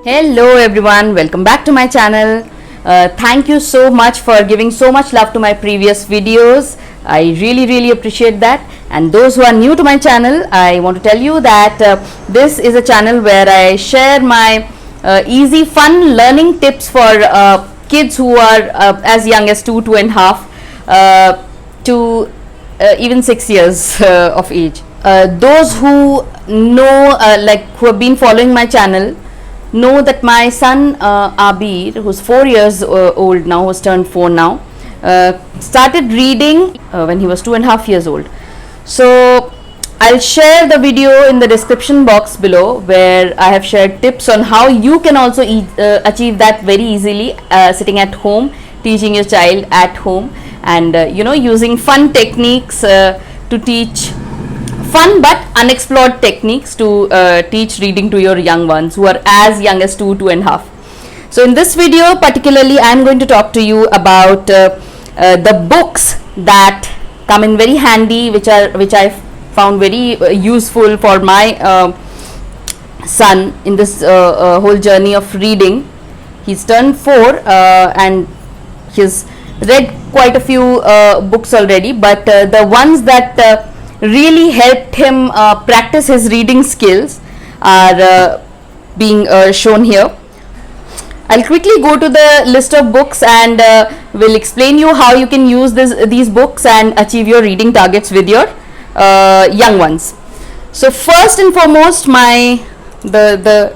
Hello everyone, welcome back to my channel. Thank you so much for giving so much love to my previous videos. I really appreciate that. And those who are new to my channel, I want to tell you that this is a channel where I share my easy fun learning tips for kids who are as young as 2.5 to even 6 years of age. Those who know, who have been following my channel, know that my son Abir, who's 4 years old now, who's turned 4 now, started reading when he was 2.5 years old. So I'll share the video in the description box below, where I have shared tips on how you can also achieve that very easily, sitting at home, teaching your child at home, and using fun techniques to teach fun but unexplored techniques to teach reading to your young ones who are as young as 2.5. So in this video particularly, I am going to talk to you about the books that come in very handy, which I found very useful for my son in this whole journey of reading. He's turned 4 and he's read quite a few books already, but the ones that really helped him practice his reading skills are being shown here. I'll quickly go to the list of books and will explain you how you can use these books and achieve your reading targets with your young ones. So first and foremost, the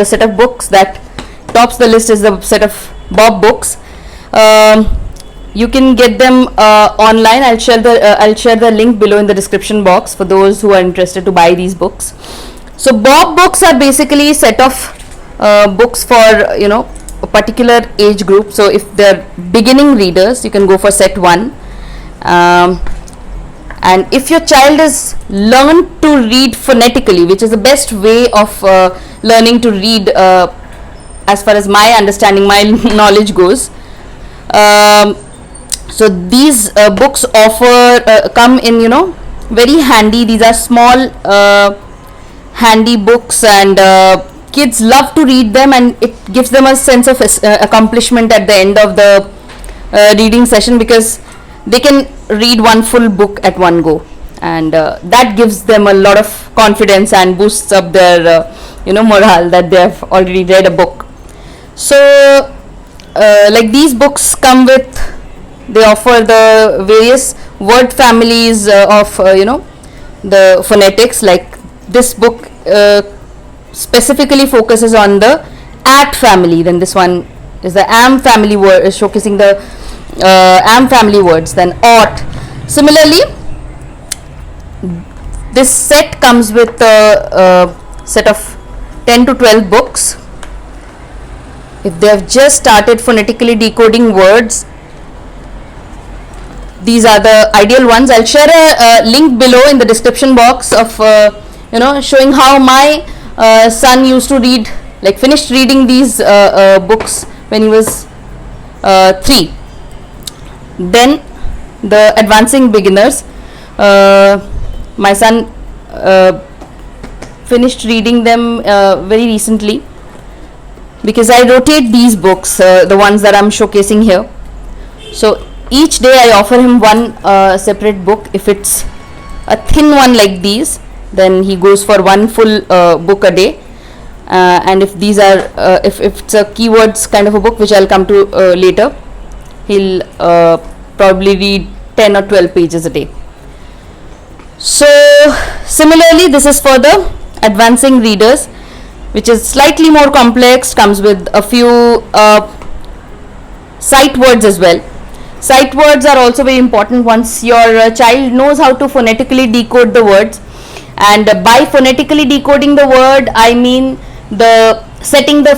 set of books that tops the list is the set of Bob books. You can get them online. I'll share the link below in the description box for those who are interested to buy these books. So Bob books are basically a set of books for a particular age group. So if they're beginning readers, you can go for set 1. And if your child is learned to read phonetically, which is the best way of learning to read, as far as my understanding, my knowledge goes. So these books come in very handy. These are small handy books, and kids love to read them, and it gives them a sense of accomplishment at the end of the reading session, because they can read one full book at one go, and that gives them a lot of confidence and boosts up their morale that they have already read a book. So like these books they offer the various word families of the phonetics. Like this book specifically focuses on the at family. Then this one is the am family word, showcasing the am family words. Then ought. Similarly, this set comes with a set of 10 to 12 books. If they have just started phonetically decoding words, these are the ideal ones. I'll share a link below in the description box of showing how my son used to read, finished reading these books when he was 3. Then the advancing beginners, my son finished reading them very recently, because I rotate these books, the ones that I'm showcasing here. So each day I offer him one separate book. If it's a thin one like these, then he goes for one full book a day, and if these are if it's a keywords kind of a book, which I'll come to later, he'll probably read 10 or 12 pages a day. So similarly, this is for the advancing readers, which is slightly more complex, comes with a few sight words as well. Sight words are also very important once your child knows how to phonetically decode the words. And by phonetically decoding the word, I mean setting the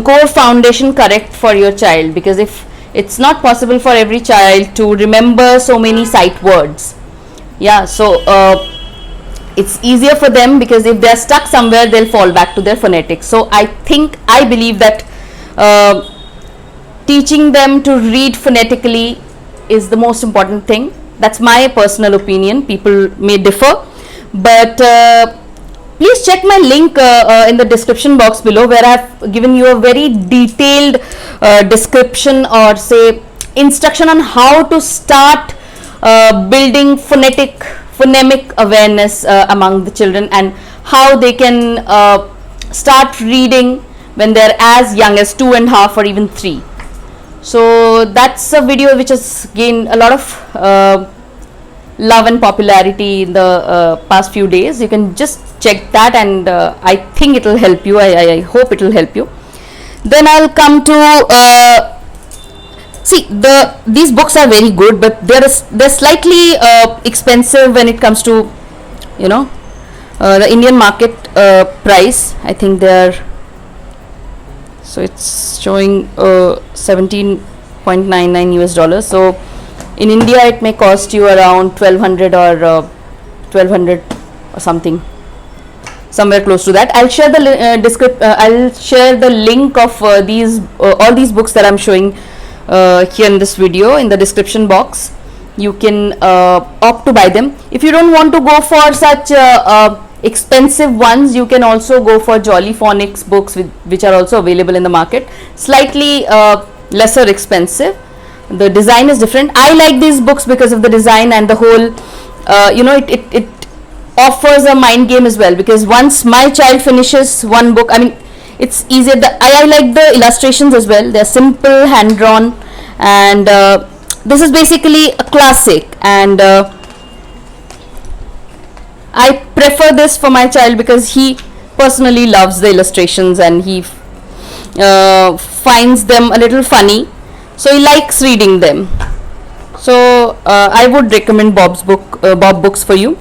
core foundation correct for your child, because if it's not possible for every child to remember so many sight words, so it's easier for them, because if they're stuck somewhere, they'll fall back to their phonetics. So I believe that teaching them to read phonetically is the most important thing. That's my personal opinion. People may differ, but please check my link in the description box below, where I've given you a very detailed description, or say instruction on how to start building phonemic awareness among the children, and how they can start reading when they're as young as 2.5 or even 3. So that's a video which has gained a lot of love and popularity in the past few days. You can just check that, and I think it will help you. I hope it will help you. Then I'll come to see, these books are very good, but they're slightly expensive when it comes to, you know, the Indian market price. I think they're, so it's showing $17.99 US. So in India it may cost you around 1200 or 1200 or something, somewhere close to that. I'll share the I'll share the link of these all these books that I'm showing here in this video in the description box. You can opt to buy them. If you don't want to go for such expensive ones, you can also go for Jolly Phonics books, which are also available in the market, slightly lesser expensive. The design is different. I like these books because of the design and the whole you know, it offers a mind game as well, because once my child finishes one book, I mean, it's easier. I like the illustrations as well. They're simple, hand drawn, and this is basically a classic, and I prefer this for my child because he personally loves the illustrations, and he finds them a little funny, so he likes reading them. So I would recommend Bob Books for you.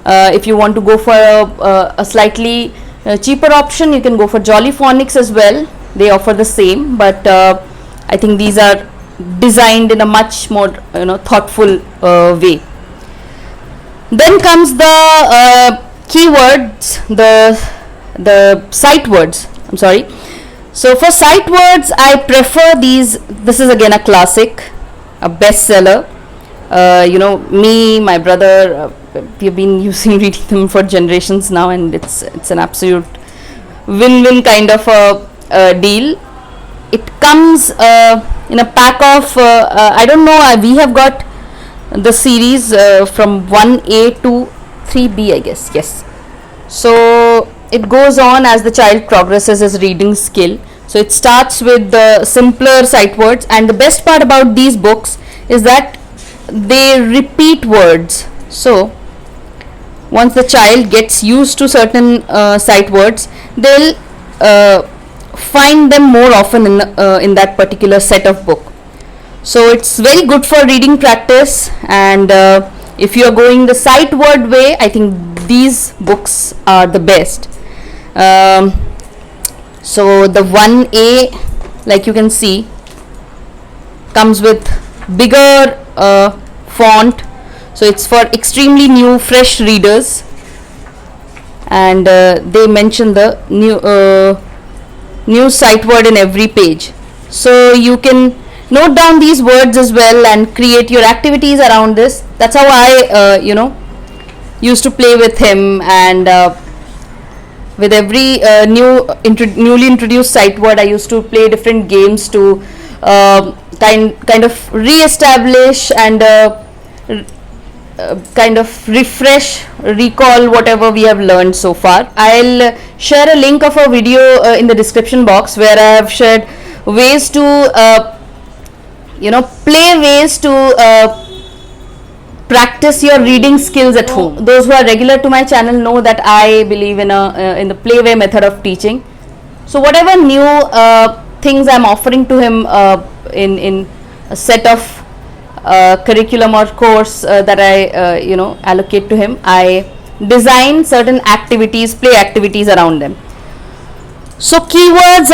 If you want to go for a slightly cheaper option, you can go for Jolly Phonics as well. They offer the same, but I think these are designed in a much more, you know, thoughtful way. Then comes the keywords, the sight words. I'm sorry. So for sight words, I prefer these. This is again a classic, a bestseller. You know, me, my brother, we've been reading them for generations now, and it's an absolute win-win kind of a deal. It comes in a pack of I don't know, we have got the series from 1A to 3B, I guess. Yes. So it goes on as the child progresses his reading skill. So it starts with the simpler sight words, and the best part about these books is that they repeat words. So once the child gets used to certain sight words, they'll find them more often in that particular set of book. So it's very good for reading practice, and if you are going the sight word way, I think these books are the best. So the 1A, like you can see, comes with bigger font, so it's for extremely new, fresh readers, and they mention the new sight word in every page. So you can note down these words as well and create your activities around this. That's how I you know, used to play with him, and with every newly introduced sight word, I used to play different games to kind of re-establish and kind of recall whatever we have learned so far. I'll share a link of a video in the description box, where I have shared ways to you know, play ways to practice your reading skills at home. Those who are regular to my channel know that I believe in the playway method of teaching. So whatever new things I'm offering to him in a set of curriculum or course that I you know, allocate to him, I design certain activities, play activities around them. So keywords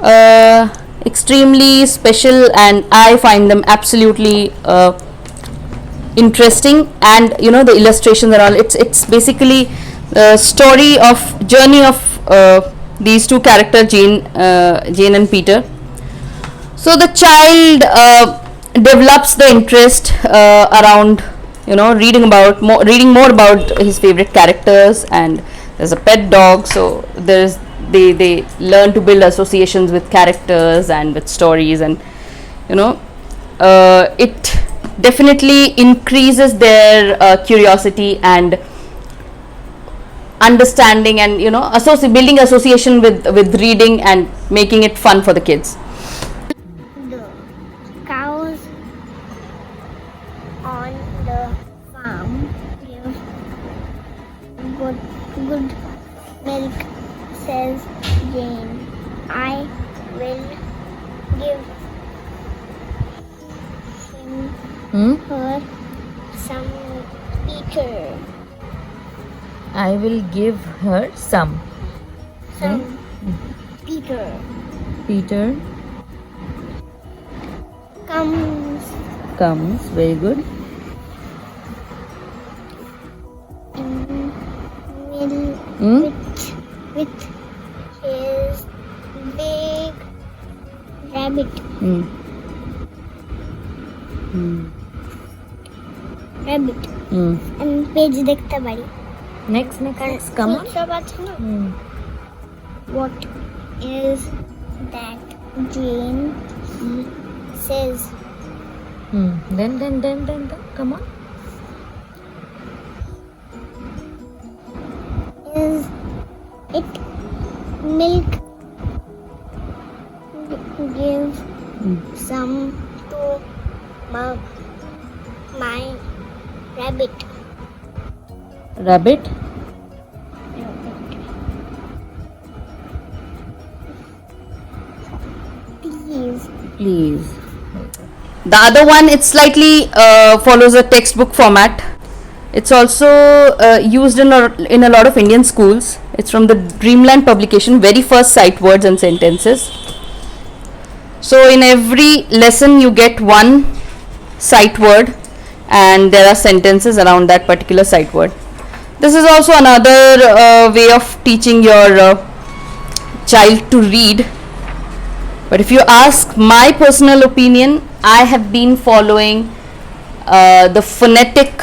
are extremely special, and I find them absolutely interesting, and you know, the illustrations are all, it's basically the journey of these two characters, Jane and Peter. So the child develops the interest around, you know, reading more about his favorite characters, and there's a pet dog, so they learn to build associations with characters and with stories, and it definitely increases their curiosity and understanding, and building association with reading and making it fun for the kids. The cows on the farm give good milk, says Jane. I will give her some, Peter. I will give her some. Peter Peter comes very good. with his big rabbit. Rabbit. And page দেখতে পারি। Next, come on. সব আছে না? What is that, Jane? He says. Then, come on. Is it milk? Give some to my rabbit. Rabbit. Please. The other one, it slightly follows a textbook format. It's also used in a lot of Indian schools. It's from the Dreamland publication, very first sight words and sentences. So in every lesson you get one sight word, and there are sentences around that particular sight word. This is also another way of teaching your child to read. But if you ask my personal opinion, I have been following the phonetic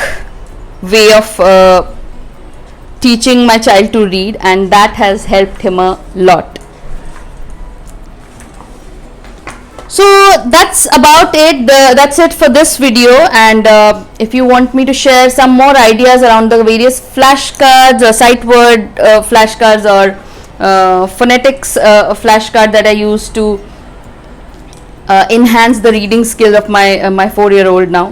way of teaching my child to read, and that has helped him a lot. So that's about it. That's it for this video. And if you want me to share some more ideas around the various flashcards or sight word flashcards or phonetics flashcard that I use to enhance the reading skill of my 4-year-old now,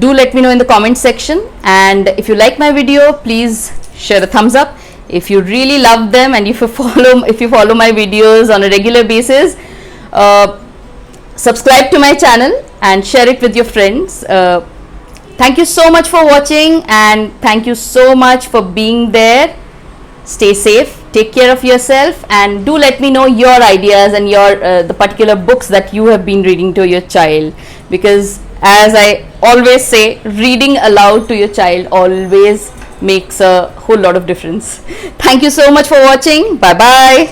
do let me know in the comment section. And if you like my video, please share a thumbs up. If you really love them, and if you follow my videos on a regular basis, subscribe to my channel and share it with your friends. Thank you so much for watching, and thank you so much for being there. Stay safe, take care of yourself, and do let me know your ideas and your the particular books that you have been reading to your child, because as I always say, reading aloud to your child always makes a whole lot of difference. Thank you so much for watching. Bye bye.